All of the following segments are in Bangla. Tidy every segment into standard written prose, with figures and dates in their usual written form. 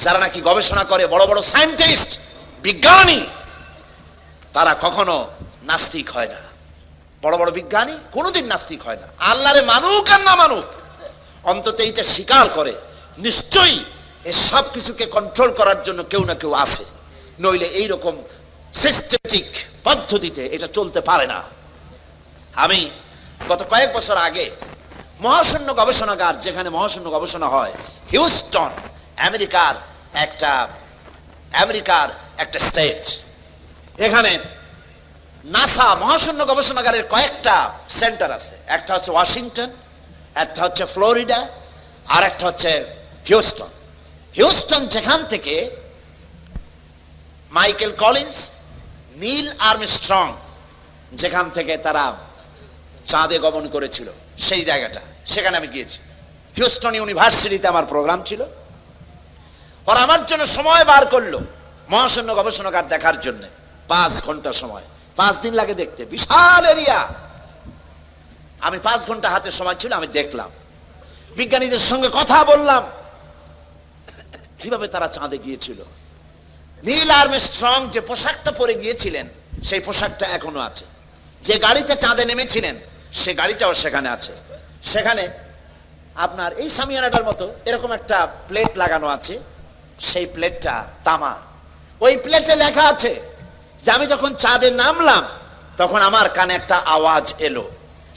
যারা নাকি গবেষণা করে, বড় বড় সায়েন্টিস্ট, বিজ্ঞানী, তারা কখনো নাস্তিক হয় না। বড় বড় বিজ্ঞানী কোনোদিন নাস্তিক হয় না। আল্লাহরে মানুক আর না মানুক, অন্তত এইটা স্বীকার করে নিশ্চয়ই এই সব কিছুকে কন্ট্রোল করার জন্য কেউ না কেউ আছে, নইলে এইরকম সিস্টেমেটিক পদ্ধতিতে এটা চলতে পারে না। আমি গত কয়েক বছর আগে মহাশূন্য গবেষণাগার, যেখানে মহাশূন্য গবেষণা হয়, হিউস্টন, আমেরিকার একটা স্টেট, এখানে নাসা মহাশূন্য গবেষণাগারের কয়েকটা সেন্টার আছে। একটা হচ্ছে ওয়াশিংটন, একটা হচ্ছে ফ্লোরিডা, আর একটা হচ্ছে হিউস্টন। হিউস্টন যেখান থেকে মাইকেল কলিন্স, নীল আর্মস্ট্রং যেখান থেকে তারা চাঁদে গমন করেছিল, সেই জায়গাটা, সেখানে আমি গিয়েছি। হিউস্টন ইউনিভার্সিটিতে আমার প্রোগ্রাম ছিল। ওরা আমার জন্য সময় বার করলো মহাশূন্য গবেষণাগার দেখার জন্য। 5 ঘন্টা সময়, 5 দিন লাগে দেখতে, বিশাল এরিয়া। আমি 5 ঘন্টা হাতে সময় ছিল, আমি দেখলাম, বিজ্ঞানীদের সঙ্গে কথা বললাম কিভাবে তারা চাঁদে গিয়েছিল। নীল আর্মস্ট্রং যে পোশাকটা পরে গিয়েছিলেন, সেই পোশাকটা এখনো আছে। যে গাড়িতে চাঁদে নেমেছিলেন, সে গাড়িটাও সেখানে আছে। সেখানে আপনার এই সামিয়ানাটার মতো এরকম একটা প্লেট লাগানো আছে, সেই প্লেটটা তামা। ওই প্লেটে লেখা আছে যে আমি যখন চাঁদে নামলাম তখন আমার কানে একটা আওয়াজ এলো।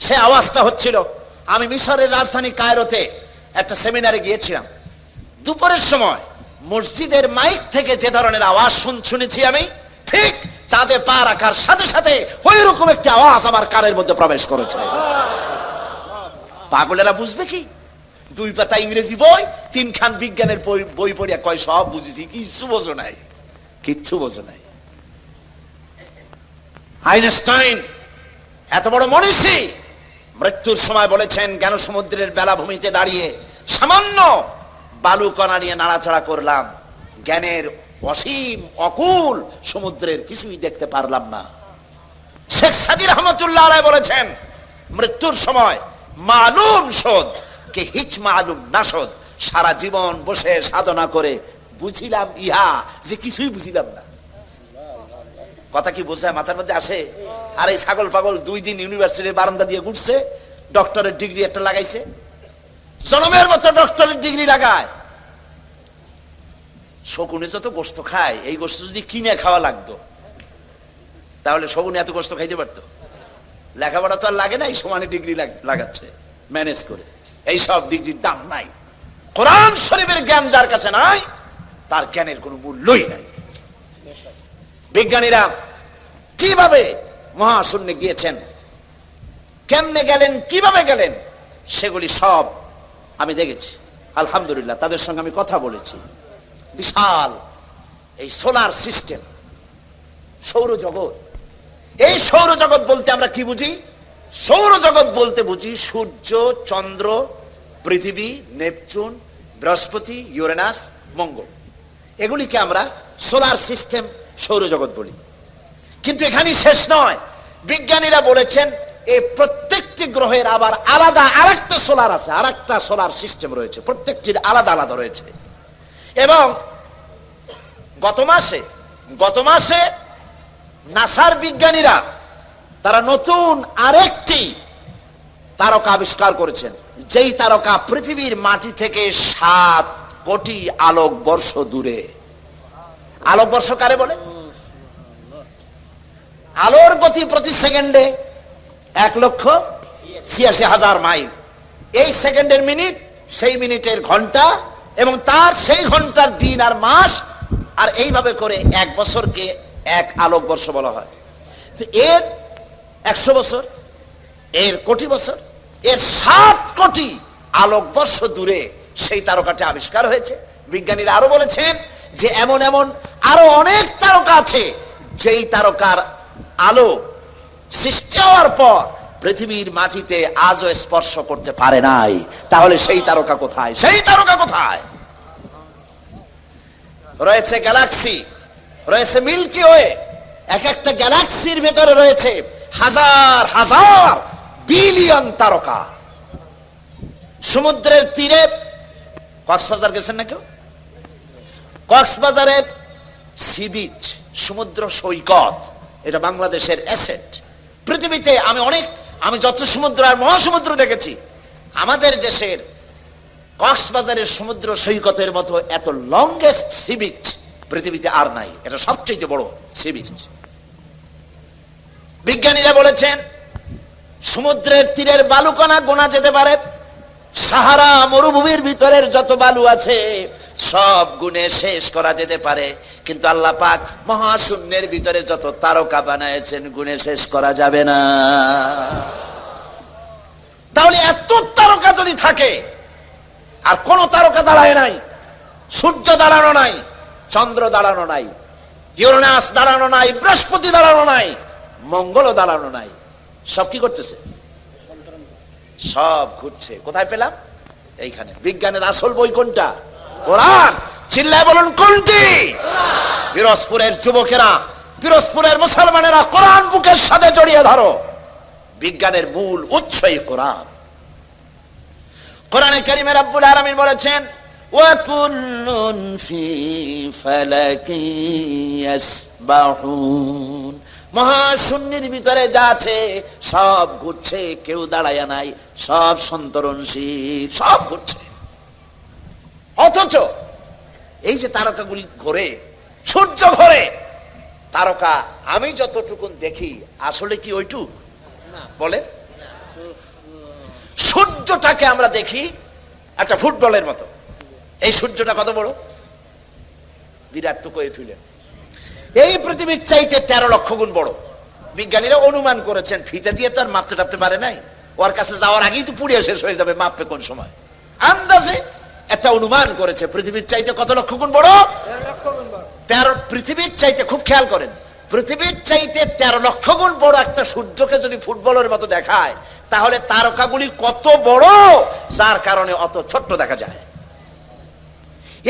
সে আওয়াজটা হচ্ছিল, আমি মিশরের রাজধানী কায়রোতে একটা সেমিনারে গিয়েছিলাম। দুপুরের সময় মসজিদের মাইক থেকে যে ধরনের আওয়াজ শুনেছি আমি, ঠিক চাঁদে পা রাখার সাথে সাথে ওই রকম একটি আওয়াজ আমার কানের মধ্যে প্রবেশ করেছে। পাগলেরা বুঝবে কি? 2 পাতা ইংরেজি বই, 3 খান বিজ্ঞানের বই পড়িয়া কয় সব বুঝেছি। কিচ্ছু বোঝো নাই, কিচ্ছু বোঝো নাই। আইনস্টাইন এত বড় মনীষী মৃত্যুর সময় বলেছেন, জ্ঞান সমুদ্রের বেলাভূমিতে দাঁড়িয়ে সামান্য বালুকণা নিয়ে নাড়াচাড়া করলাম, জ্ঞানের অসীম অকুল সমুদ্রের কিছুই দেখতে পারলাম না। শেখ সাদী রহমতুল্লাহ আলাইহি বলেছেন, মৃত্যুর সময় মালুম শোধ কে হিচ মালুম না শোধ, সারা জীবন বসে সাধনা করে বুঝিলাম ইহা যে কিছুই বুঝিলাম না। কথা কি বোঝায়? মাথার মধ্যে আসে? আর এই ছাগল পাগল 2 দিন ইউনিভার্সিটির বারান্দা দিয়ে ঘুরছে, ডক্টরের ডিগ্রি একটা লাগাইছে, জনমের মতো ডক্টরের ডিগ্রি লাগায়। শকুনে যত গোস্ত খায়, এই গোস্ত যদি কিনে খাওয়া লাগতো তাহলে শকুনে এত গোস্ত খাইতে পারতো? লেখাপড়া তো আর লাগে না, এই সমানে ডিগ্রি লাগাচ্ছে ম্যানেজ করে। এই সব ডিগ্রির দাম নাই। কোরআন শরীফের জ্ঞান যার কাছে নাই, তার জ্ঞানের কোনো মূল্যই নাই। বিজ্ঞানীরা কিভাবে মহাশূন্যে গিয়েছেন, কেমনে গেলেন, কিভাবে গেলেন, সেগুলি সব আমি দেখেছি। আলহামদুলিল্লাহ, তাদের সঙ্গে আমি কথা বলেছি। বিশাল এই সোলার সিস্টেম, সৌরজগৎ। এই সৌরজগৎ বলতে আমরা কি বুঝি? সৌরজগৎ বলতে বুঝি সূর্য, চন্দ্র, পৃথিবী, নেপচুন, বৃহস্পতি, ইউরেনাস, মঙ্গল, এগুলিকে আমরা সোলার সিস্টেম, সৌরজগৎ বলি। কিন্তু এখানেই শেষ নয়। বিজ্ঞানীরা বলেছেন এই প্রত্যেকটি গ্রহের আবার আলাদা আরেকটা সোলার আছে, আরেকটা সোলার সিস্টেম রয়েছে, প্রত্যেকটির আলাদা আলাদা রয়েছে। এবং গত মাসে নাসার বিজ্ঞানীরা তারা নতুন আরেকটি তারকা আবিষ্কার করেছেন, যেই তারকা পৃথিবীর মাটি থেকে 7 কোটি আলোকবর্ষ দূরে। আলোকবর্ষ কারে বলে? আলোর গতি প্রতি সেকেন্ডে 1,86,000 মাইল। এই সেকেন্ডের মিনিট, সেই মিনিটের ঘন্টা, এবং তার সেই ঘন্টার দিন আর মাস, আর এইভাবে করে 1 বছরকে 1 আলোকবর্ষ বলা হয়। তো এর 100 বছর, এর কোটি বছর, এর 7 কোটি আলোকবর্ষ দূরে সেই তারকাটি আবিষ্কার হয়েছে। বিজ্ঞানীরা আরো বলেছেন যে এমন এমন আরো অনেক তারকা আছে, যেই তারকার আলো সৃষ্টি হওয়ার পর পৃথিবীর মাটিতে আজও স্পর্শ করতে পারে নাই। তাহলে সেই তারকা কোথায়? সেই তারকা কোথায়? রয়েছে গ্যালাক্সি, রয়েছে মিল্কি ওয়ে। এক একটা গ্যালাক্সির ভেতরে রয়েছে হাজার হাজার বিলিয়ন তারকা। সমুদ্রের তীরে, কক্সবাজার গেছেন না কেউ? কক্সবাজারের সি বিচ, সমুদ্র সৈকত, এটা বাংলাদেশের অ্যাসেট। পৃথিবীতে আমি যত সমুদ্র আর মহাসমুদ্র দেখেছি, আমাদের দেশের কক্সবাজারের সমুদ্র সৈকতের মতো এত লংগেস্ট সি বিচ পৃথিবীতে আর নাই। এটা সবচেয়ে বড় সি বিচ। বিজ্ঞানীরা বলেছেন সমুদ্রের তীরের বালুকণা গোনা যেতে পারে। সাহারা মরুভূমির ভিতরের যত বালু আছে সব গুণে শেষ করা যেতে পারে, কিন্তু আল্লাহ পাক মহাশূন্যের ভিতরে যত তারকা বানায়েছেন গুণে শেষ করা যাবে না। তাহলে এত তারকা যদি থাকে, আর কোন তারকা দাঁড়ায় নাই, সূর্য দাঁড়ানো নাই, চন্দ্র দাঁড়ানো নাই, ইউরেনাস দাঁড়ানো নাই, বৃহস্পতি দাঁড়ানো নাই, মঙ্গলও দাঁড়ানো নাই, সব কি করতেছে? সব ঘুরছে। কোথায় পেলাম? এইখানে। বিজ্ঞানের আসল বই কোনটা? কোরআন। চিল্লায় বলুন কোনটি? পিরোজপুরের যুবকেরা, পিরোজপুরের মুসলমানেরা কোরআন বুকের সাথে জড়িয়ে ধরো। বিজ্ঞানের মূল উৎসই কোরআন। কোরআনে কারীমে রব্বুল আলামিন বলেছেন ওয়া কুল্লুন ফি ফালাকি ইয়াসবাহুন। মহাশূন্যের ভিতরে যা আছে সব ঘুরছে, কেউ দাঁড়ায় নাই, সব সন্তরণশীল, সব ঘুরছে। অথচ এই যে তারকাগুলি ঘোরে, সূর্য ঘোরে, তারকা আমি যতটুকুন দেখি আসলে কি ওইটু বলে? সূর্যটাকে আমরা দেখি একটা ফুটবলের মতো। এই সূর্যটা কত বড়? বিরাট তো কয়ে তুলেন। এই পৃথিবীর চাইতে 13 লক্ষ গুণ বড়। বিজ্ঞানীরা অনুমান করেছেন, ফিতে দিয়ে তো আর মাপতে টাপতে পারে নাই, ওর কাছে যাওয়ার আগেই তো পুড়িয়ে শেষ হয়ে যাবে, মাপবে কোন সময়? আন্দাজে একটা অনুমান করেছে পৃথিবীর চাইতে কত লক্ষ গুণ বড়? 13। পৃথিবীর চাইতে, খুব খেয়াল করেন, পৃথিবীর চাইতে 13 লক্ষ গুণ বড় একটা সূর্যকে যদি ফুটবলের মতো দেখায়, তাহলে তারকাগুলি কত বড়, যার কারণে অত ছোট্ট দেখা যায়।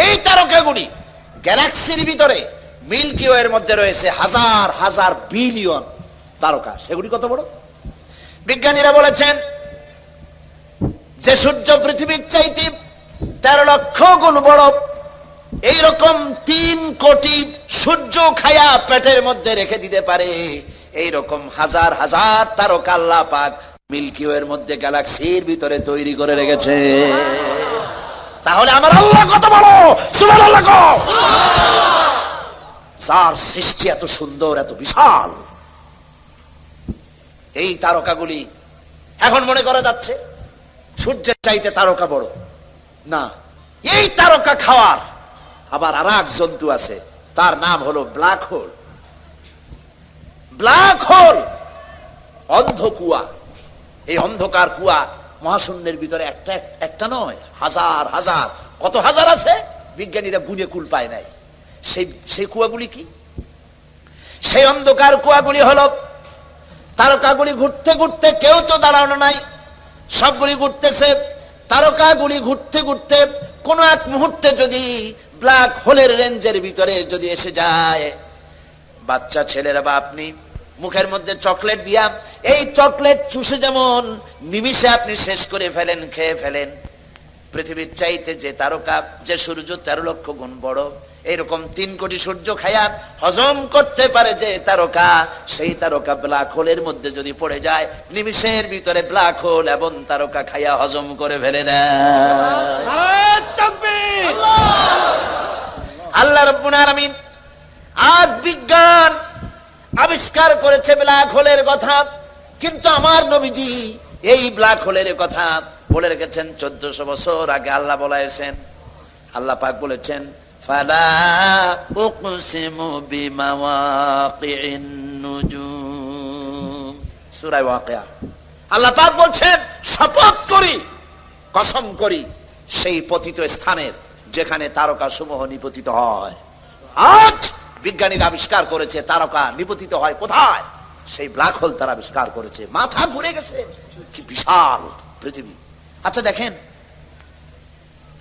এই তারকাগুলি গ্যালাক্সির ভিতরে মিল্কি ওয়ের মধ্যে রয়েছে হাজার হাজার বিলিয়ন তারকা। সেগুলি কত বড়? বিজ্ঞানীরা বলেছেন যে সূর্য পৃথিবীর চাইতে 13 লক্ষ গুণ বড়, এইরকম 3 কোটি সূর্য খায়া পেটের মধ্যে রেখে দিতে পারে এইরকম হাজার হাজার তারকা আল্লাহ পাক মিল্কি ওয়ের মধ্যে গ্যালাক্সির ভিতরে তৈরি করে রেখেছে। তাহলে আমার আল্লাহ কত বড়? সুবহানাল্লাহ গো। যার সৃষ্টি এত সুন্দর, এত বিশাল, এই তারকাগুলি এখন মনে করা যাচ্ছে সূর্যের চাইতে তারকা বড় না। এই তারকা খাওয়ার আবার আর এক জন্তু আছে, তার নাম হলো ব্ল্যাক হোল। ব্ল্যাক হোল অন্ধ কুয়া। এই অন্ধকার কুয়া মহাশূন্যের ভিতরে একটা নয়, হাজার হাজার, কত হাজার আছে, বিজ্ঞানীরা গুণে কুল পায় নাই। সেই কুয়াগুলি কি? সেই অন্ধকার কুয়াগুলি হলো তারকাগুলি ঘুরতে ঘুরতে, কেউ তো দাঁড়ানো নাই, সবগুলি ঘুরতেছে। তারকাগুলি ঘুরতে ঘুরতে কোন এক মুহূর্তে যদি ব্ল্যাক হোলের রেঞ্জের ভিতরে যদি এসে যায়, বাচ্চা ছেলেরা বা আপনি মুখের মধ্যে চকলেট দিয়া এই চকলেট চুষে যেমন নিমিষে আপনি শেষ করে ফেলেন, খেয়ে ফেলেন, পৃথিবীর চাইতে যে তারকা, যে সূর্য 13 লক্ষ গুণ বড়, এইরকম 3 কোটি সূর্য খায়া হজম করতে পারে যে তারকা, সেই তারকা ব্ল্যাক হোলের মধ্যে যদি পড়ে যায়, নিমিষের ভিতরে ব্ল্যাক হোল এবং তারকা খায়া হজম করে ফেলে দেয়। আল্লাহ রাব্বুল আলামিন আজ বিজ্ঞান আবিষ্কার করেছে ব্ল্যাক হোলের কথা, কিন্তু আমার নবীজি এই ব্ল্যাক হোলের কথা বলে রেখেছেন 1400 বছর আগে। আল্লাহ বলেছেন, আল্লাহ পাক বলেছেন ফালা উকসিমু বিমাওয়াকিন নুজুম, সূরা ওয়াকিয়া। আল্লাহ পাক বলছেন শপথ করি, কসম করি সেই পতিত স্থানের যেখানে তারকা সমূহ নিপতিত হয়। আজ বিজ্ঞানীরা আবিষ্কার করেছে তারকা নিপতিত হয় কোথায়? সেই ব্ল্যাক হোল তারা আবিষ্কার করেছে। মাথা ঘুরে গেছে, কি বিশাল পৃথিবী। আচ্ছা দেখেন,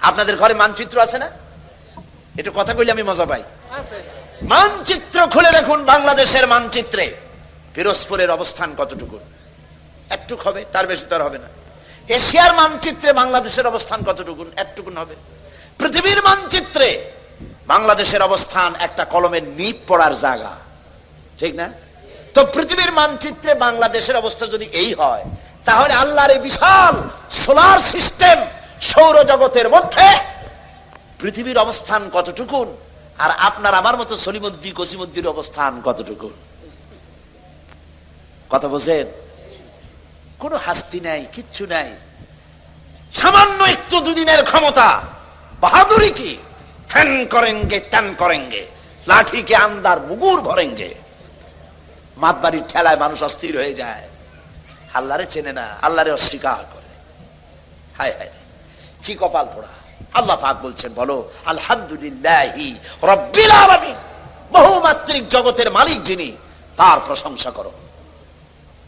আপনাদের ঘরে মানচিত্র আছে না? একটু কথা কইলে আমি মজা পাই। মানচিত্র খুলে দেখুন, বাংলাদেশের মানচিত্রে পিরোজপুরের অবস্থান কতটুকু? একটুক হবে, তার বেশি তার হবে না। এশিয়ার মানচিত্রে বাংলাদেশের অবস্থান কতটুকু? একটুকুন হবে। পৃথিবীর মানচিত্রে বাংলাদেশের অবস্থান একটা কলমের নিপ পড়ার জায়গা, ঠিক না? তো পৃথিবীর মানচিত্রে বাংলাদেশের অবস্থা যদি এই হয়, তাহলে আল্লাহর এই বিশাল সোলার সিস্টেম সৌরজগতের মধ্যে পৃথিবীর অবস্থান কতটুকু, আর আপনার আমার মতো সলিমুদ্দি কসিমুদ্দির অবস্থান কতটুকু? কথা বোঝেন? কোনো হাস্তি নাই, কিচ্ছু নাই, সামান্য একটু দুদিনের ক্ষমতা, বাহাদুরি কি, হ্যান করেঙ্গে ত্যান করেঙ্গে, লাঠি কে আন্দার মুগুর ভরেঙ্গে। মাতবাড়ির ঠেলায় মানুষ অস্থির হয়ে যায়, আল্লাহরে চেনে না, আল্লাহরে অস্বীকার করে। হায় হায়, কি কপাল পোড়া। আল্লাহ পাক বলছেন, বলো আলহামদুলিল্লাহি রাব্বিল আলামিন, বহুমাত্রিক জগতের মালিক যিনি, তার প্রশংসা করো।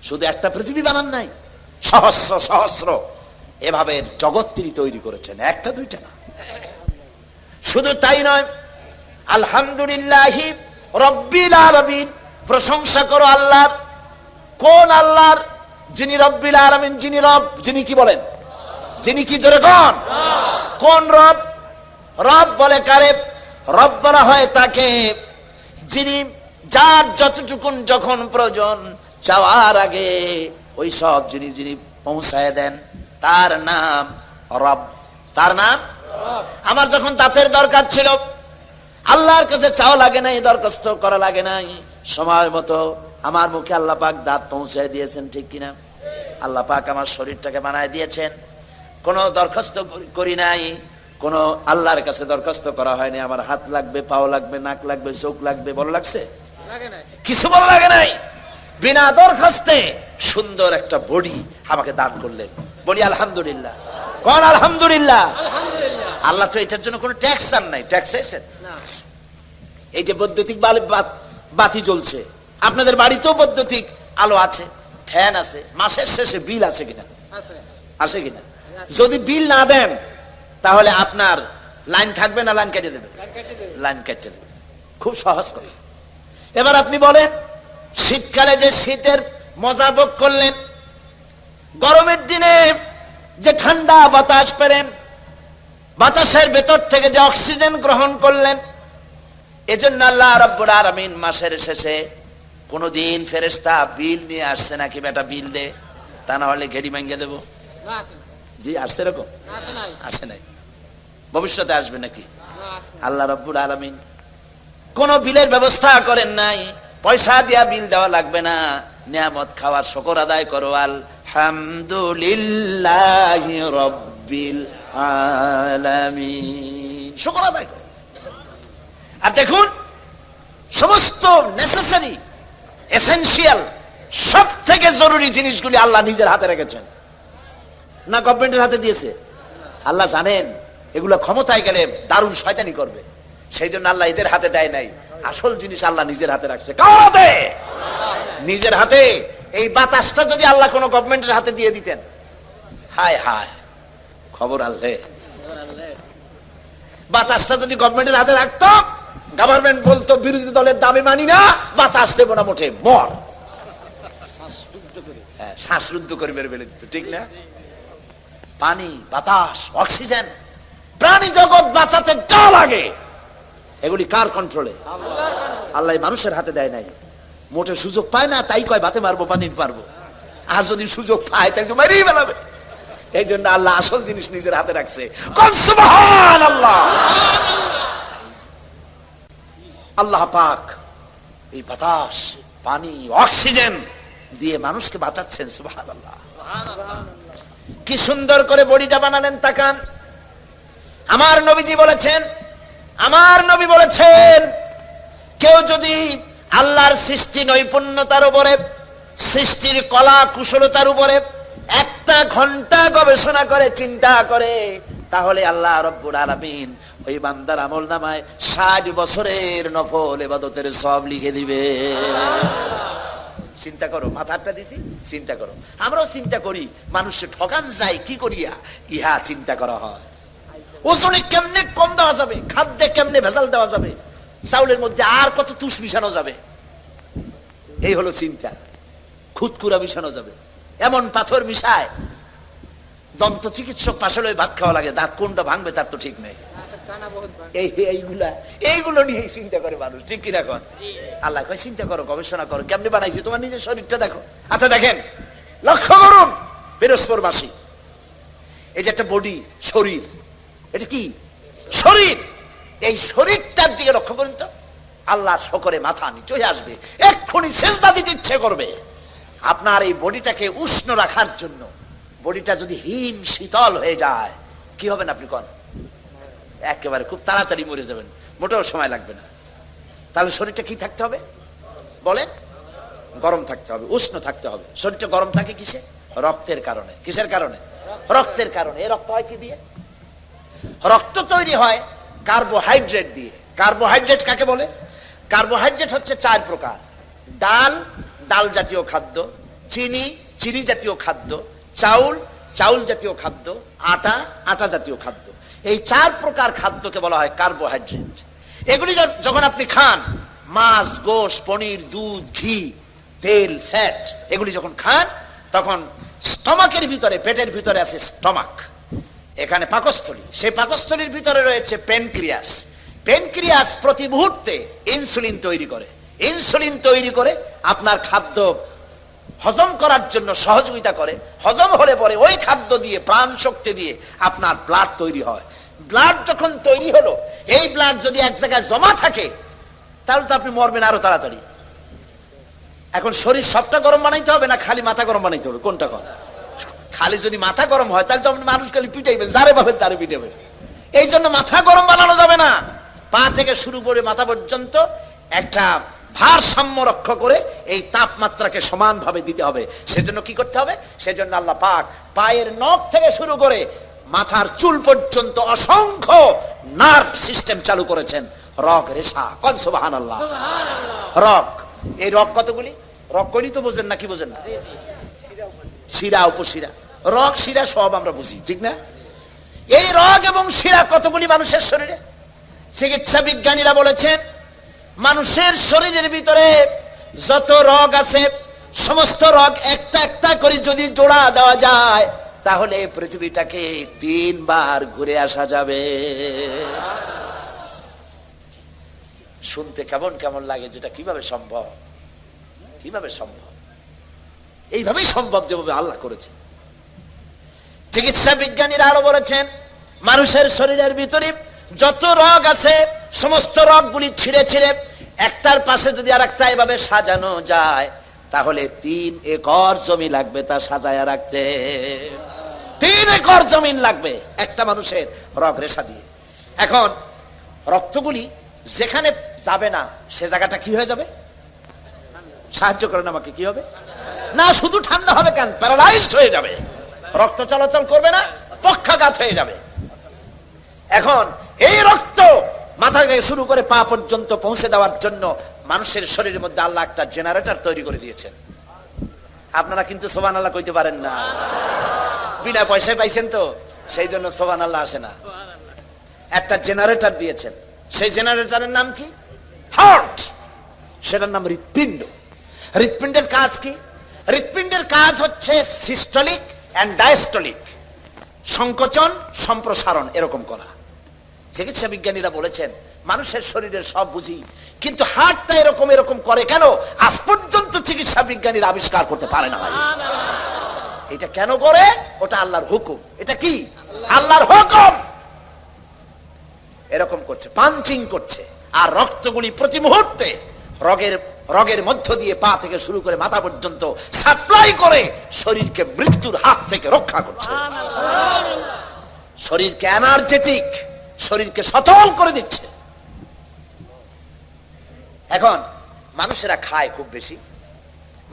শুধু একটা পৃথিবী বানান নাই, সহস্র সহস্র এভাবে জগৎ তিনি তৈরি করেছেন, একটা দুইটা না। শুধু তাই নয়, আলহামদুলিল্লাহি রাব্বিল আলামিন, প্রশংসা করো আল্লাহর। কোন আল্লাহর? যিনি রব্বিল আলামিন, যিনি রব, যিনি কি বলেন, যিনি কি, জোরে কোন? কোন রব? রব বলে কারে? রব বলা হয় তাকে যিনি, যার যতটুকুন যখন প্রয়োজন চাওয়ার আগে ওই সব যিনি যিনি পৌঁছায় দেন, তার নাম রব। তার নাম আমার যখন দাঁতের দরকার ছিল, আল্লাহর কাছে চাওয়া লাগে নাই, দরখাস্ত করা লাগে নাই, সময় মতো আমার মুখে আল্লাহ পাক দাঁত পৌঁছায় দিয়েছেন, ঠিক কিনা? আল্লাহ পাক আমার শরীরটাকে বানায় দিয়েছেন, কোনো দরখাস্ত করি নাই, কোনো আল্লাহর কাছে দরখাস্ত করা হয়নি। আমার হাত লাগবে, পাও লাগবে, নাক লাগবে, চোখ লাগবে, বড় লাগছে? কিছু বড় লাগে নাই। বিনা দরখাস্তে সুন্দর একটা বডি আমাকে দান করলেন। বলি আলহামদুলিল্লাহ। কোন আলহামদুলিল্লাহ? আল্লাহ তো এটার জন্য কোনো ট্যাক্স চান নাই। ট্যাক্স এসেছেন? এই যে বৈদ্যুতিক বাতি জ্বলছে, আপনাদের বাড়িতেও বৈদ্যুতিক আলো আছে, ফ্যান আছে, মাসের শেষে বিল আছে কিনা? আছে কিনা? যদি বিল না দেন তাহলে আপনার লাইন থাকবে না লাইন কেটে দেবে? লাইন কেটে দেবে। খুব সহজ করে। এবার আপনি বলেন, শীতকালে যে শীতের মজা ভোগ করলেন, গরমের দিনে যে ঠান্ডা বাতাস পেলেন, বাতাসের ভেতর থেকে যে অক্সিজেন গ্রহণ করলেন, এজন্য আল্লাহ রাব্বুল আলামিন মাসের শেষে কোনদিন ফেরেশতা বিল নিয়ে আসছে নাকি, বেটা বিল দে, তা না হলে গেড়ি ভাঙিয়ে দেবো? জি আসছে? এরকম আসে নাই, ভবিষ্যতে আসবে নাকি? আল্লাহ রাব্বুল আলামিন কোন বিলের ব্যবস্থা করেন নাই, পয়সা দিয়া বিল দেওয়া লাগবে না, নিয়ামত খাওয়ার শুকর আদায় করো, আলহামদুলিল্লাহি রাব্বিল আলামিন, শুকর আদায় করো। আর দেখুন, সমস্ত নেসেসারি এসেনশিয়াল সব থেকে জরুরি জিনিসগুলি আল্লাহ নিজের হাতে রেখেছেন, না গভর্নমেন্টের হাতে দিয়েছে? আল্লাহ জানেন এগুলো ক্ষমতায় গেলে দারুণ শয়তানি করবে, সেই জন্য আল্লাহ এদের হাতে দেয় নাই। আসল জিনিস আল্লাহ নিজের হাতে রাখছে। কার হাতে? নিজের হাতে। এই বাতাসটা যদি আল্লাহ কোনো গভর্নমেন্টের হাতে দিয়ে দিতেন, হায় হায় খবর আল্লাহ। বাতাসটা যদি গভর্নমেন্টের হাতে রাখতো, গভর্নমেন্ট বলতো বিরোধী দলের দাবি মানি না, বাতাস দেবো না, মোটে মর, শ্বাসরুদ্ধ করে মেরে ফেলে দিত, ঠিক না? পানি, বাতাস, অক্সিজেন, প্রাণী জগৎ বাঁচাতে যা লাগে এগুলি কার কন্ট্রোলে? আল্লাহ মানুষের হাতে দেয় নাই। মোটে সুযোগ পায় না, তাই কয় ভাতে মারবো, পানি মারবো। আর যদি সুযোগ পায় তাকে মারিয়ে ফেলাবে। এই জন্য আল্লাহ আসল জিনিস নিজের হাতে রাখছে। সুবহানাল্লাহ। আল্লাহ পাক এই বাতাস, পানি, অক্সিজেন দিয়ে মানুষকে বাঁচাচ্ছেন। সুবহানাল্লাহ। কি সুন্দর করে বডিটা বানালেন, তাকান। আমার নবীজি বলেছেন, আমার নবী বলেছেন, কেউ যদি আল্লাহর সৃষ্টি নৈপুণ্যতার উপরে, সৃষ্টির কলা কুশলতার উপরে একটা ঘন্টা গবেষণা করে, চিন্তা করে, তাহলে আল্লাহ রাব্বুল আলামিন ওই বান্দার আমলনামায় 60 বছরের নফল ইবাদতের সওয়াব লিখে দিবে। চিন্তা করো, মাথাটা দিছি, চিন্তা করো। আমরাও চিন্তা করি, মানুষে ঠকান যায় কি করিয়া, ইহা চিন্তা করা হয়। ওজনে কেমনে কম দেওয়া যাবে, খাদ্যে কেমনে ভেজাল দেওয়া যাবে, চাউলের মধ্যে আর কত তুষ মিশানো যাবে, এই হলো চিন্তা। খুদকুরা মিশানো যাবে, এমন পাথর মিশায় দন্ত চিকিৎসক পাশে ভাত খাওয়া লাগে, দাঁত কোনটা ভাঙবে তার তো ঠিক নেই। এইগুলো নিয়ে চিন্তা করে মানুষ, ঠিক কিনা কন? আল্লাহ কয় চিন্তা করো, গবেষণা করো, কেমনি বানাইছে, তোমার নিজের শরীরটা দেখো। আচ্ছা দেখেন, লক্ষ্য করুন বৃহস্পতিবাসী, এই যে একটা বডি, শরীর, এটা কি শরীর, এই শরীরটার দিকে লক্ষ্য করুন তো। আল্লাহ শকরে মাথা নিচে হয়ে আসবে, এক্ষুনি সেজদা দিতে ইচ্ছে করবে। আপনার এই বডিটাকে উষ্ণ রাখার জন্য, বডিটা যদি হিম শীতল হয়ে যায় কি হবে না আপনি কন? একেবারে খুব তাড়াতাড়ি মরে যাবেন, মোটেও সময় লাগবে না। তাহলে শরীরটা কি থাকতে হবে বলেন? গরম থাকতে হবে, উষ্ণ থাকতে হবে। শরীরটা গরম থাকে কিসে? রক্তের কারণে। কিসের কারণে? রক্তের কারণে। এই রক্ত হয় কি দিয়ে? রক্ত তৈরি হয় কার্বোহাইড্রেট দিয়ে। কার্বোহাইড্রেট কাকে বলে? কার্বোহাইড্রেট হচ্ছে 4 প্রকার: ডাল, ডাল জাতীয় খাদ্য; চিনি, চিনি জাতীয় খাদ্য; চাউল, চাউল জাতীয় খাদ্য; আটা, আটা জাতীয় খাদ্য। এই 4 প্রকার খাদ্যকে বলা হয় কার্বোহাইড্রেট। এগুলি যখন আপনি খান, মাছ, গোশ, পনির, দুধ, ঘি, তেল, ফ্যাট, এগুলি যখন খান, তখন স্টমাকের ভিতরে, পেটের ভিতরে আছে স্টমাক, এখানে পাকস্থলী, সেই পাকস্থলীর ভিতরে রয়েছে প্যানক্রিয়াস। প্যানক্রিয়াস প্রতি মুহূর্তে ইনসুলিন তৈরি করে। ইনসুলিন তৈরি করে আপনার খাদ্য হজম করার জন্য সহযোগিতা করে। হজম হলে পরে ওই খাদ্য দিয়ে, প্রাণ শক্তি দিয়ে আপনার ব্লাড তৈরি হয়। ব্লাড যখন তৈরি হলো, এই ব্লাড যদি এক জায়গায় জমা থাকে তাহলে তো আপনি মরবেন আরো তাড়াতাড়ি। এখন শরীর সবটা গরম বানাইতে হবে না খালি মাথা গরম বানাইতে হবে? কোনটা কথা? খালি যদি মাথা গরম হয় তাহলে তো মানুষ খালি পিটাইবেন, যারে পাবেন তারে পিটাবেন। এই জন্য মাথা গরম বানানো যাবে না। পা থেকে শুরু করে মাথা পর্যন্ত একটা ভারসাম্য রক্ষা করে এই তাপমাত্রাকে সমানভাবে দিতে হবে। সেজন্য কি করতে হবে? সেজন্য আল্লাহ পাক পায়ের নখ থেকে শুরু করে মাথার চুল পর্যন্ত অসংখ্য নার্ভ সিস্টেম চালু করেছেন, রগ রেশা। কোন সুবহানাল্লাহ। রগ, এই রগ কতগুলি? রগ কইলি তো বোঝেন না, কি বোঝেন না? শিরা, উপশিরা, রগ, শিরা সব আমরা বুঝি, ঠিক না? এই রগ এবং শিরা কতগুলি মানুষের শরীরে? চিকিৎসা বিজ্ঞানীরা বলেছেন মানুষের শরীরের ভিতরে যত রগ আছে, সমস্ত রগ একটা একটা করে যদি জোড়া দেওয়া যায় তাহলে পৃথিবীটাকে 3 বার ঘুরে আসা যাবে। শুনতে কেমন কেমন লাগে, যেটা কিভাবে সম্ভব? কিভাবে সম্ভব? এইভাবেই সম্ভব যেভাবে আল্লাহ করেছে। চিকিৎসা বিজ্ঞানীরা আরো বলেছেন মানুষের শরীরের ভিতরে যত রগ আছে সমস্ত রগগুলি ছিঁড়ে ছিঁড়ে একটার পাশে যদি আর একটা এভাবে সাজানো যায় তাহলে 3 একর জমি লাগবে তা সাজায়া রাখতে। 3 একর জমিন লাগবে একটা মানুষের রগ রেশা দিয়ে। এখন রক্তগুলি যেখানে যাবে না সে জায়গাটা কি হয়ে যাবে? সাহায্য করেন আমাকে, কি হবে? না শুধু ঠান্ডা হবে কেন, প্যারালাইজড হয়ে যাবে, রক্ত চলাচল করবে না, পক্ষাঘাত হয়ে যাবে। এখন এই রক্ত মাথা থেকে শুরু করে পা পর্যন্ত পৌঁছে দেওয়ার জন্য মানুষের শরীরের মধ্যে আল্লাহ একটা জেনারেটর তৈরি করে দিয়েছেন। আপনারা কিন্তু সুবহানাল্লাহ কইতে পারেন না, বিনা পয়সায় পাইছেন তো, সেই জন্য সুবহানাল্লাহ আসে না। একটা জেনারেটর দিয়েছেন, সেই জেনারেটরের নাম কি? হার্ট। সেটার নাম হৃৎপিণ্ড। হৃৎপিণ্ডের কাজ কি? হৃৎপিণ্ডের কাজ হচ্ছে সিস্টোলিক এন্ড ডায়াস্টোলিক, সংকোচন সম্প্রসারণ এরকম করা। চিকিৎসা বিজ্ঞানীরা বলেছেন মানুষের শরীরের সব বুঝি, কিন্তু হার্টটা এরকম এরকম করে কেন আজ পর্যন্ত চিকিৎসা বিজ্ঞানীরা আবিষ্কার করতে পারে না। এটা কেন করে? ওটা আল্লাহর হুকুম। এটা কি? আল্লাহর হুকুম। এরকম করছে, পাঞ্চিং করছে, আর রক্তগুলি প্রতি মুহূর্তে রগের মধ্য দিয়ে পা থেকে শুরু করে মাথা পর্যন্ত সাপ্লাই করে শরীরকে মৃত্যুর হাত থেকে রক্ষা করছে। শরীরকে এনার্জেটিক, শরীরকে সচল করে দিচ্ছে। এখন মানুষেরা খায় খুব বেশি,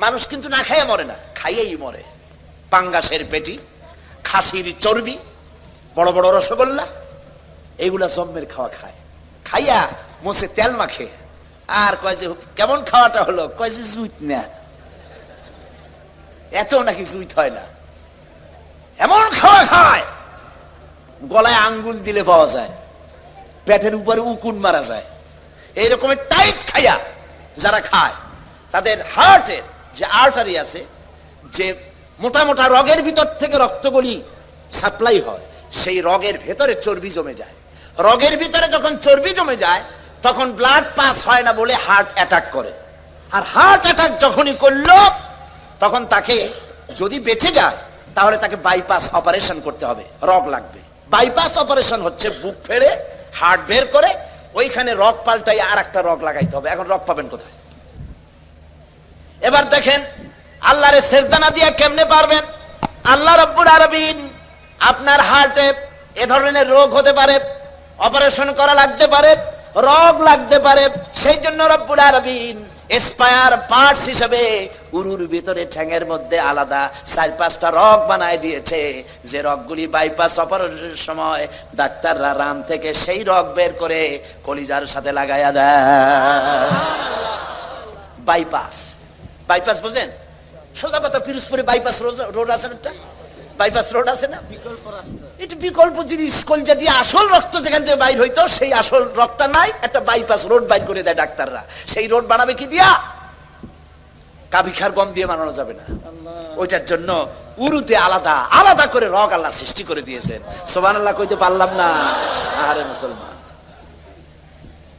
মানুষ কিন্তু না খাইয়ে মরে না, খাইয়েই মরে। পাঙ্গাসের পেটি, খাসির চর্বি, বড় বড় রসগোল্লা, এইগুলা জম্মের খাওয়া খায়। খাইয়া মোছে তেল মাখে আর কয় যে কেমন খাওয়াটা হলো, কয় যে জুইত না, এত নাকি জুইত হয় না, এমন খাওয়া খায় গলায় আঙ্গুল দিলে পাওয়া যায়, পেটের উপরে উকুন মারা যায়। এইরকমের টাইট খাইয়া যারা খায় তাদের হার্টের যে আর্টারি আছে, যে মোটা মোটা রগের ভিতর থেকে রক্তগুলি সাপ্লাই হয়, সেই রগের ভেতরে চর্বি জমে যায়। রগের ভিতরে যখন চর্বি জমে যায় তখন ব্লাড পাস হয় না বলে হার্ট অ্যাটাক করে। আর হার্ট অ্যাটাক যখনই করলো তখন তাকে যদি বেঁচে যায় তাহলে তাকে বাইপাস অপারেশন করতে হবে, রগ লাগবে। বাইপাস অপারেশন হচ্ছে বুক ফেড়ে হার্ট বের করে ওইখানে রগ পাল্টাই আর একটা রগ লাগাইতে হবে। এখন রগ পাবেন কোথায়? এবার দেখেন আল্লাহরে সেজদা না দিয়ে কেমনে পারবেন? আল্লাহ রাব্বুল আলামিন আপনার হার্টে এ ধরনের রোগ হতে পারে, অপারেশন করা লাগতে পারে, রোগ লাগতে পারে, সেই জন্য রব্বুল আলামিন স্পায়ার পার্টস হিসেবে উরুর ভিতরে ঠ্যাঙের মধ্যে আলাদা 4-5টা রগ বানায় দিয়েছে, যে রগগুলি বাইপাস অপারেশনের সময় ডাক্তাররা রান থেকে সেই রগ বের করে কলিজার সাথে লাগাইয়া দেয়। বাইপাস, বাইপাস বুঝেন? সোজা কথা, পিরোজপুরে বাইপাস রোড আছে একটা, বাইপাস রোড আছে না, এটা বিকল্প জিনিস। কলজা দিয়ে আসল রক্ত যেখান থেকে বাইর হইতো সেই আসল রক্তটা নাই, একটা বাইপাস রোড বাইর করে দেয় ডাক্তাররা। সেই রোড বানাবে কি দিয়া? কাবিখার গম দিয়ে বানানো যাবে না। ওইটার জন্য উরুতে আলাদা আলাদা করে রগ আল্লাহ সৃষ্টি করে দিয়েছেন। সুবহানাল্লাহ কইতে পারলাম না। আরে মুসলমান,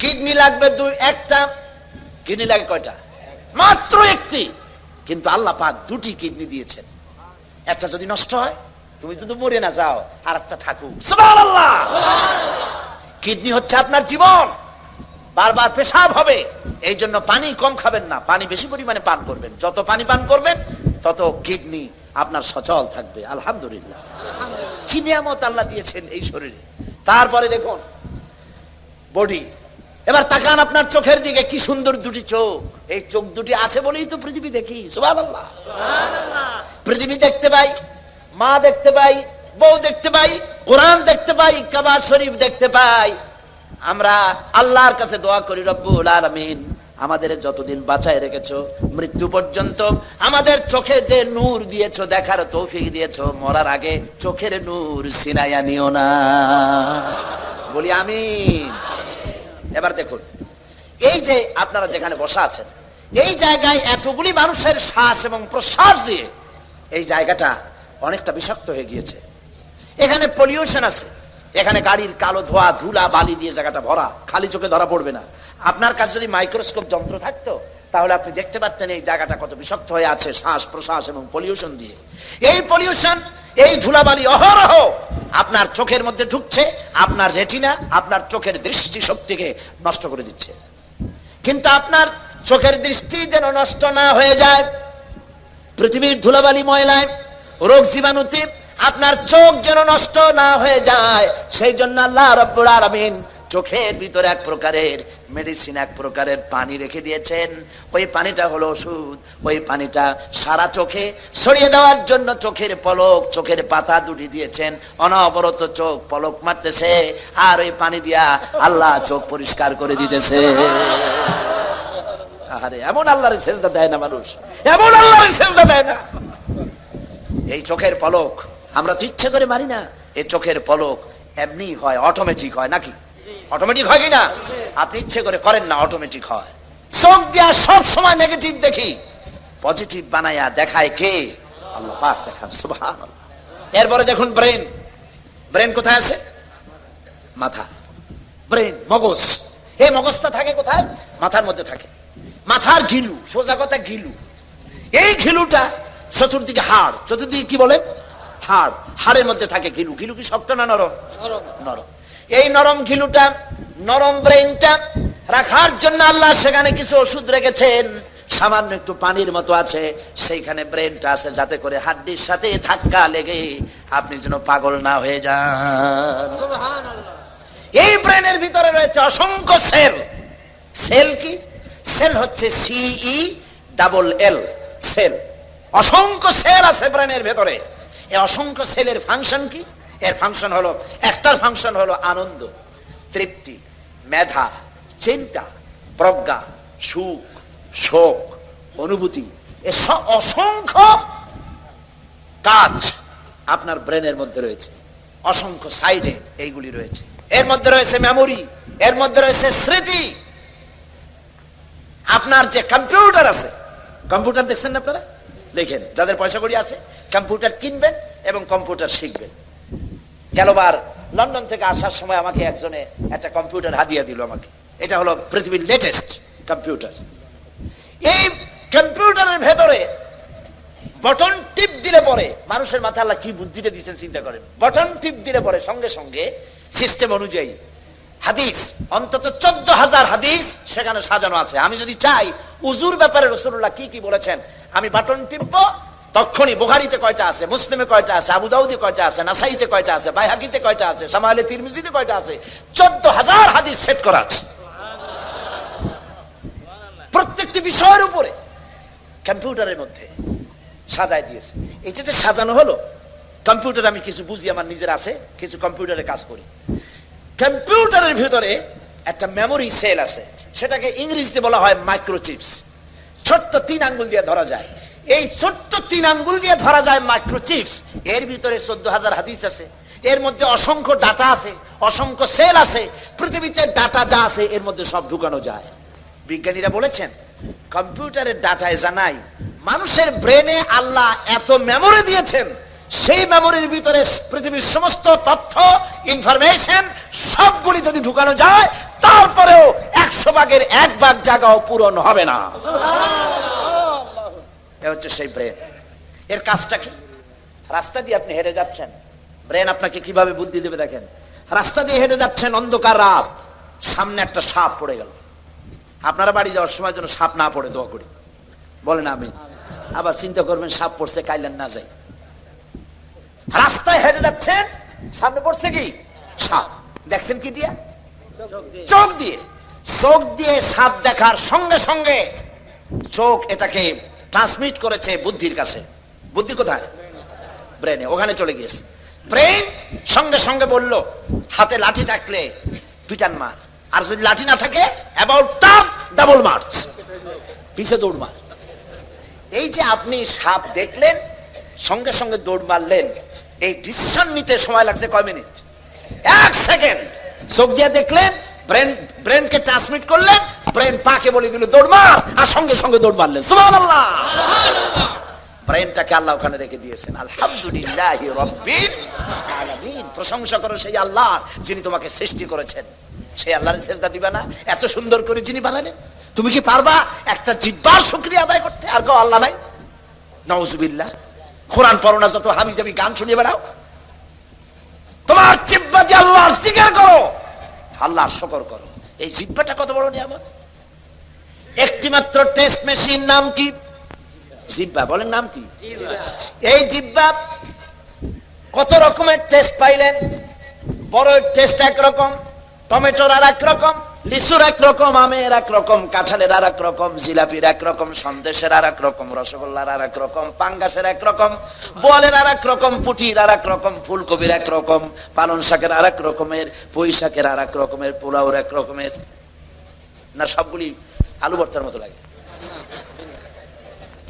কিডনি লাগবে একটা। কিডনি লাগে কয়টা? মাত্র একটি। কিন্তু আল্লাহ পাক 2টি কিডনি দিয়েছেন। একটা যদি নষ্ট হয় তুমি যদি মরে না যাও আর একটা থাকুক। সুবহানাল্লাহ। কিডনি হচ্ছে আপনার জীবন, বারবার পেশাব হবে, এই জন্য পানি কম খাবেন না, পানি বেশি পরিমাণে পান করবেন। যত পানি পান করবেন তত কিডনি আপনার সচল থাকবে। আলহামদুলিল্লাহ, কি নিয়ামত আল্লাহ দিয়েছেন এই শরীরে। তারপরে দেখুন বডি। এবার তাকান আপনার চোখের দিকে, কি সুন্দর 2টি চোখ। এই চোখ 2টি আছে বলেই তো পৃথিবী দেখি। সুবহানাল্লাহ। পৃথিবী দেখতে পাই, মা দেখতে পাই, বউ দেখতে পাই, কোরআন দেখতে পাই, কাবা শরীফ দেখতে পাই। আমরা আল্লাহর কাছে দোয়া করি, রব্বুল আলামিন আমাদের যতদিন বাঁচায় রেখেছো মৃত্যু পর্যন্ত আমাদের চোখে যে নূর দিয়েছো, দেখার তৌফিক দিয়েছো, মরার আগে চোখের নূর ছিনাইয়া নিও না। বলি আমিন। এবার দেখুন, এই যে আপনারা যেখানে বসা আছেন, এই জায়গায় এতগুলি মানুষের শ্বাস এবং প্রশ্বাস দিয়ে এই জায়গাটা অনেকটা বিষাক্ত হয়ে গিয়েছে। এখানে পলিউশন আছে, এখানে গাড়ির কালো ধোয়া, ধুলা, বালি দিয়ে জায়গাটা ভরা, খালি চোখে ধরা পড়বে না। আপনার কাছে যদি মাইক্রোস্কোপ যন্ত্র থাকতো তাহলে আপনি দেখতে পাচ্ছেন এই জায়গাটা কত বিষাক্ত হয়ে আছে শ্বাস প্রশ্বাস এবং পলিউশন দিয়ে। এই পলিউশন, এই ধুলাবালি অহরহ আপনার চোখের মধ্যে ঢুকছে, আপনার রেটিনা, আপনার চোখের দৃষ্টি শক্তিকে নষ্ট করে দিচ্ছে। কিন্তু আপনার চোখের দৃষ্টি যেন নষ্ট না হয়ে যায় পৃথিবীর ধুলাবালি ময়লায়, রোগ জীবাণুতে, আপনার চোখ যেন নষ্ট না হয়ে যায়, সেই জন্য আল্লাহ রাব্বুল আলামিন চোখের ভিতরে এক প্রকারের মেডিসিন, এক প্রকারের পানি রেখে দিয়েছেন। ওই পানিটা হলো ওষুধ। ওই পানিটা সারা চোখে ছড়িয়ে দেওয়ার জন্য চোখের পলক, চোখের পাতা 2টি দিয়েছেন। অনবরত চোখ পলক মারতেছে আর ওই পানি দিয়া আল্লাহ চোখ পরিষ্কার করে দিতেছে। আরে এমন আল্লাহর সেজদা দেয় না মানুষ, এমন আল্লাহর সেজদা দেয় না। এই চোখের পলক আমরা তো ইচ্ছে করে মারি না। এই চোখের পলক এমনি হয়, অটোমেটিক হয় নাকি? অটোমেটিক হয় কিনা? আপনি ইচ্ছে করে করেন না, অটোমেটিক হয়। চোখ দিয়া সব সময় নেগেটিভ দেখি, পজিটিভ বানায়া দেখায় কে? আল্লাহ পাক দেখান। সুবহানাল্লাহ। এরপরে দেখুন ব্রেন। ব্রেন কোথায় আছে? মাথা। ব্রেন, মগজ। এই মগজটা থাকে কোথায়? মাথার মধ্যে থাকে। মাথার ঘিলু, সোজা কথা ঘিলু। এই ঘিলুটা চতুর্দিকে হাড়, চতুর্দিকে কি বলে? হাড়। হাড়ের মধ্যে থাকে ঘিলু। ঘিলু কি শক্ত না নরম? নরম। এই নরম ঘিলুটা, নরম ব্রেনটা রাখার জন্য আল্লাহ সেখানে কিছু ওষুধ রেখেছেন। সামান্য একটু পানির মতো আছে, সেইখানে ব্রেনটা আছে, যাতে করে হাড্ডির সাথে ধাক্কা লেগে আপনি যেন পাগল না হয়ে যান। এই ব্রেনের ভিতরে রয়েছে অসংখ্য সেল। সেল কি? সেল হচ্ছে CELL, সেল। অসংখ্য সেল আছে ব্রেনের ভেতরে। এই অসংখ্য সেলের ফাংশন কি? এর ফাংশন হলো, একটার ফাংশন হলো আনন্দ, তৃপ্তি, মেধা, চিন্তা, প্রজ্ঞা, সুখ, শোক, অনুভূতি। অসংখ্য কাজ আপনার ব্রেনের মধ্যে রয়েছে। অসংখ্য সাইডে এইগুলি রয়েছে। এর মধ্যে রয়েছে মেমোরি, এর মধ্যে রয়েছে স্মৃতি। আপনার যে কম্পিউটার আছে, কম্পিউটার দেখছেন না আপনারা? দেখেন, যাদের পয়সা কড়ি আছে কম্পিউটার কিনবেন এবং কম্পিউটার শিখবেন। গেলবার লন্ডন থেকে আসার সময় আমাকে একজনে একটা কম্পিউটার হাদিয়া দিল আমাকে। এটা হলো পৃথিবীর লেটেস্ট কম্পিউটার। এই কম্পিউটারের ভেতরে বটন টিপ দিলে পরে, মানুষের মাথায় আল্লাহ কি বুদ্ধিটা দিচ্ছেন চিন্তা করেন, বটন টিপ দিলে পরে সঙ্গে সঙ্গে সিস্টেম অনুযায়ী হাদিস, অন্তত 14,000 হাদিস সেখানে সাজানো আছে। আমি যদি চাই উজুর ব্যাপারে রাসূলুল্লাহ কি কি বলেছেন, আমি বাটন টিপবো, তখনই বুখারীতে কয়টা আছে, মুসলিমে কয়টা আছে, আবু দাউদে কয়টা আছে, নাসাইতে কয়টা আছে, বাইহাকিতে কয়টা আছে, শামাইলে তিরমিজিতে কয়টা আছে, 14,000 হাদিস সেট করা আছে প্রত্যেকটি বিষয়ের উপরে কম্পিউটারের মধ্যে সাজায় দিয়েছে। এটা যে সাজানো হলো, কম্পিউটার আমি কিছু বুঝি, আমার নিজের আছে, কিছু কম্পিউটারে কাজ করি। কম্পিউটারের ভিতরে একটা মেমোরি সেল আছে, সেটাকে ইংরেজিতে বলা হয় মাইক্রোচিপস। ছোট্ট 3 আঙ্গুল দিয়ে ধরা যায়, এই ছোট্ট 3 আঙ্গুল দিয়ে ধরা যায় মাইক্রোচিপস। এর ভিতরে 14,000 হাদিস আছে, এর মধ্যে অসংখ্য ডাটা আছে, অসংখ্য সেল আছে, পৃথিবীতে ডাটা যা আছে এর মধ্যে সব ঢুকানো যায়। বিজ্ঞানীরা বলেছেন কম্পিউটারের ডাটায় জানাই মানুষের ব্রেনে আল্লাহ এত মেমোরি দিয়েছেন, সেই মেমোরির ভিতরে পৃথিবীর সমস্ত তথ্য, ইনফরমেশন সবগুলি যদি ঢুকানো যায়, তারপরেও 100 ভাগের 1 ভাগ জায়গাও পূরণ হবে না। এ হচ্ছে সেই ব্রেন। এর কাজটা কি? রাস্তা দিয়ে আপনি হেঁটে যাচ্ছেন, ব্রেন আপনাকে কিভাবে বুদ্ধি দেবে দেখেন। রাস্তা দিয়ে হেঁটে যাচ্ছেন, অন্ধকার রাত, সামনে একটা সাপ পড়ে গেল। আপনারা বাড়ি যাওয়ার সময় যেন সাপ না পড়ে দোয়া করি, বলেন আমি। আবার চিন্তা করবেন সাপ পড়ছে, কাইলেন না যাই। রাস্তায় হেঁটে যাচ্ছেন, সামনে পড়ছে কি? সাপ। দেখছেন কি দিয়ে? চোখ দিয়ে। চোখ দিয়ে সাপ দেখার সঙ্গে সঙ্গে চোখ এটাকে ট্রান্সমিট করেছে বুদ্ধির কাছে। বুদ্ধি কোথায়? ব্রেনে। ওখানে চলে গিয়েছে। ব্রেন সঙ্গে সঙ্গে বলল হাতে লাঠি থাকলে পিটান মার, আর যদি লাঠি না থাকে অ্যাবাউট টার্ন ডাবল মার্চ, পিছে দৌড় মার। এই যে আপনি সাপ দেখলেন, সঙ্গে সঙ্গে দৌড় মারলেন, এই ডিসিশন নিতে সময় লাগছে কয় মিনিট? 1 সেকেন্ড। চোখ দিয়ে দেখলেন, ব্রেনকে ট্রান্সমিট করলেন, ব্রেন পাকে বলে দিল দৌড় মার, আর সঙ্গে সঙ্গে দৌড় মারলেন। সুবহানাল্লাহ। ব্রেনটাকে আল্লাহ ওখানে রেখে দিয়েছেন। আলহামদুলিল্লাহি রাব্বিল আলামিন। প্রশংসা করো সেই আল্লাহ যিনি তোমাকে সৃষ্টি করেছেন। সেই আল্লাহর সিজদা দিবা না? এত সুন্দর করে যিনি বানালেন, তুমি কি পারবা একটা জিহ্বার শুকরিয়া আদায় করতে? আর কেউ আল্লাহ নাই? নাউজুবিল্লাহ। কোরআন পড়ো না, যত হাবিজাবি গান শুনিয়ে বেড়াও। তোমার জিহ্বা দিয়ে আল্লাহর জিকির করো, আল্লাহর শুকর করো। এই জিহ্বাটা কত বড় নিয়ামত। একটি মাত্র টেস্ট মেশিন, নাম কি? জিহ্বা। বলেন নাম কি? এই জিহ্বা কত রকমের টেস্ট পাইলেন। বড়ের টেস্ট একরকম, টমেটোর আর এক রকম, লিচুর এক রকম, আমের এক রকম, কাঁঠালের আর এক রকম, জিলাপির এক রকম, সন্দেশের আর এক রকম, রসগোল্লার আর এক রকম, পাঙ্গাসের এক রকম, বোয়ালের আর এক রকম, পুঁটির আর এক রকম, ফুলকপির এক রকম, পালং শাকের আর এক রকমের, পুঁই শাকের আর এক রকমের, পোলাওর এক রকমের। না সবগুলি আলু ভর্তার মতো লাগে?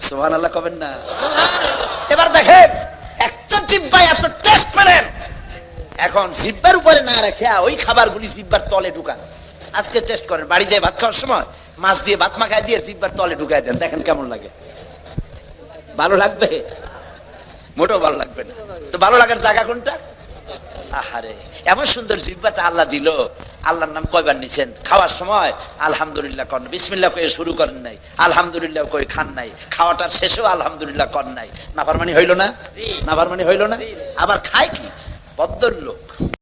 সুবহানাল্লাহ কবেন না? এবার দেখেন, একটা জিহ্বায় এত টেস্ট পেলেন, এখন জিহ্বার উপরে না রেখে ওই খাবারগুলি জিহ্বার তলে ঢুকান। আজকে টেস্ট করেন, বাড়ি যেয়ে ভাত খাওয়ার সময় মাছ দিয়ে ভাত মাখায় দিয়ে জিহ্বার তলে ঢুকায় দেন, দেখেন কেমন লাগে। ভালো লাগবে? মোটেও ভালো লাগবে না। তো ভালো লাগার জায়গা কোনটা? আহারে, এমন সুন্দর জিহ্বাটা আল্লাহ দিল। আল্লাহর নাম কয়বার নিছেন? খাওয়ার সময় আলহামদুলিল্লাহ করেন, বিসমিল্লাহ কয়ে শুরু করেন নাই, আলহামদুলিল্লাহ কয়ে খান নাই, খাওয়াটার শেষেও আলহামদুলিল্লাহ করেন নাই। নাফরমানি হইল না? নাফরমানি হইল না? আবার খায় কি? বদ্দর লোক।